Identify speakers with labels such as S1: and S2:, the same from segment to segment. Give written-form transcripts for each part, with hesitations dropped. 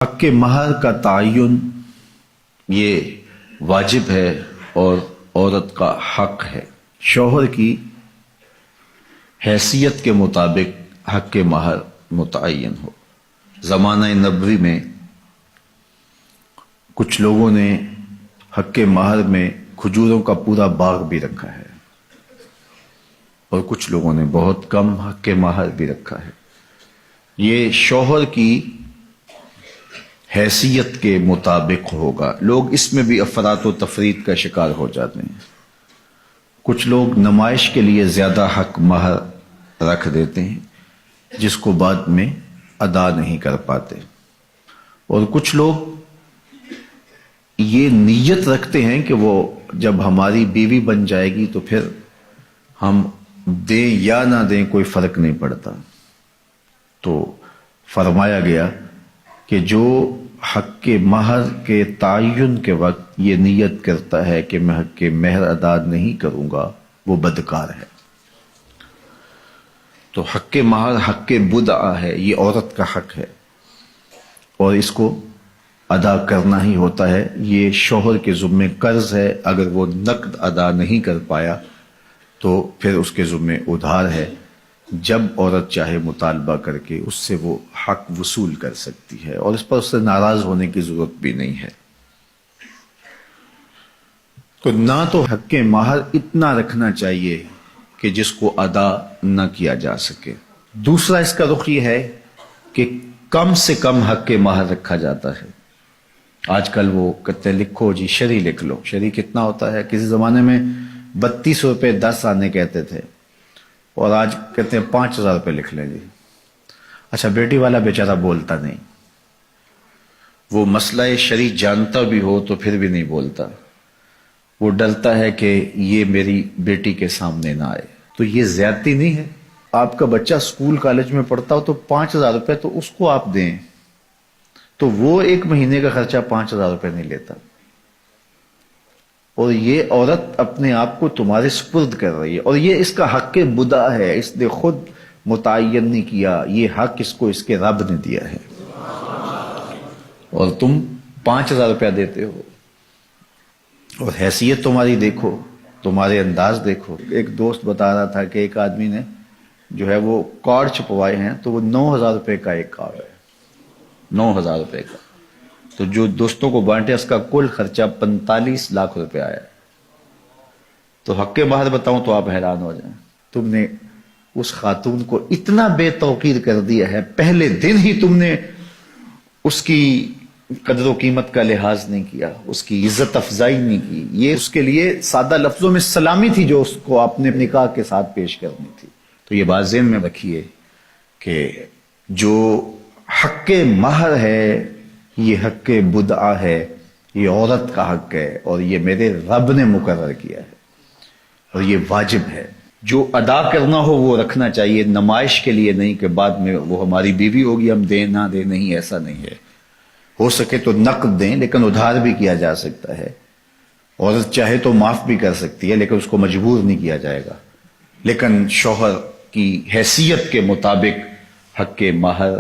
S1: حق مہر کا تعین یہ واجب ہے اور عورت کا حق ہے۔ شوہر کی حیثیت کے مطابق حق مہر متعین ہو۔ زمانہ نبوی میں کچھ لوگوں نے حق مہر میں کھجوروں کا پورا باغ بھی رکھا ہے اور کچھ لوگوں نے بہت کم حق مہر بھی رکھا ہے۔ یہ شوہر کی حیثیت کے مطابق ہوگا۔ لوگ اس میں بھی افراط و تفریط کا شکار ہو جاتے ہیں۔ کچھ لوگ نمائش کے لیے زیادہ حق مہر رکھ دیتے ہیں جس کو بعد میں ادا نہیں کر پاتے، اور کچھ لوگ یہ نیت رکھتے ہیں کہ وہ جب ہماری بیوی بن جائے گی تو پھر ہم دیں یا نہ دیں کوئی فرق نہیں پڑتا۔ تو فرمایا گیا کہ جو حق مہر کے تعین کے وقت یہ نیت کرتا ہے کہ میں حق مہر ادا نہیں کروں گا وہ بدکار ہے۔ تو حق مہر حق بدعہ ہے، یہ عورت کا حق ہے اور اس کو ادا کرنا ہی ہوتا ہے۔ یہ شوہر کے ذمے قرض ہے، اگر وہ نقد ادا نہیں کر پایا تو پھر اس کے ذمے ادھار ہے۔ جب عورت چاہے مطالبہ کر کے اس سے وہ حق وصول کر سکتی ہے اور اس پر اس سے ناراض ہونے کی ضرورت بھی نہیں ہے۔ تو نہ تو حق مہر اتنا رکھنا چاہیے کہ جس کو ادا نہ کیا جا سکے۔ دوسرا اس کا رخ یہ ہے کہ کم سے کم حق مہر رکھا جاتا ہے۔ آج کل وہ کہتے ہیں لکھو جی شرعی لکھ لو۔ شرعی کتنا ہوتا ہے؟ کسی زمانے میں 32 روپے 10 آنے کہتے تھے اور آج کہتے ہیں 5000 روپے لکھ لیں جی۔ اچھا بیٹی والا بیچارہ بولتا نہیں، وہ مسئلہ شرعی جانتا بھی ہو تو پھر بھی نہیں بولتا، وہ ڈرتا ہے کہ یہ میری بیٹی کے سامنے نہ آئے۔ تو یہ زیادتی نہیں ہے؟ آپ کا بچہ سکول کالج میں پڑھتا ہو تو 5000 روپے تو اس کو آپ دیں، تو وہ ایک مہینے کا خرچہ 5000 روپے نہیں لیتا، اور یہ عورت اپنے آپ کو تمہارے سپرد کر رہی ہے، اور یہ اس کا حق بدعہ ہے، اس نے خود متعین نہیں کیا، یہ حق اس کو اس کے رب نے دیا ہے، اور تم 5000 روپیہ دیتے ہو۔ اور حیثیت تمہاری دیکھو، تمہارے انداز دیکھو۔ ایک دوست بتا رہا تھا کہ ایک آدمی نے جو ہے وہ کارڈ چھپوائے ہیں تو وہ 9000 روپے کا ایک کارڈ ہے، 9000 روپے کا، تو جو دوستوں کو بانٹے اس کا کل خرچہ 45 لاکھ روپے آیا ہے۔ تو حق مہر بتاؤں تو آپ حیران ہو جائیں، تم نے اس خاتون کو اتنا بے توقیر کر دیا ہے، پہلے دن ہی تم نے اس کی قدر و قیمت کا لحاظ نہیں کیا، اس کی عزت افزائی نہیں کی۔ یہ اس کے لیے سادہ لفظوں میں سلامی تھی جو اس کو اپنے نکاح کے ساتھ پیش کرنی تھی۔ تو یہ بات ذہن میں رکھیے کہ جو حق مہر ہے یہ حق بدعہ ہے، یہ عورت کا حق ہے اور یہ میرے رب نے مقرر کیا ہے اور یہ واجب ہے۔ جو ادا کرنا ہو وہ رکھنا چاہیے، نمائش کے لیے نہیں کہ بعد میں وہ ہماری بیوی ہوگی ہم دیں نہ دیں، نہیں، ایسا نہیں ہے۔ ہو سکے تو نقد دیں لیکن ادھار بھی کیا جا سکتا ہے۔ عورت چاہے تو معاف بھی کر سکتی ہے لیکن اس کو مجبور نہیں کیا جائے گا، لیکن شوہر کی حیثیت کے مطابق حق مہر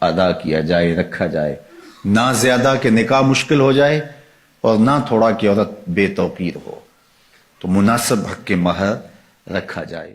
S1: ادا کیا جائے، رکھا جائے، نہ زیادہ کہ نکاح مشکل ہو جائے اور نہ تھوڑا کہ عورت بے توقیر ہو، تو مناسب حق مہر رکھا جائے۔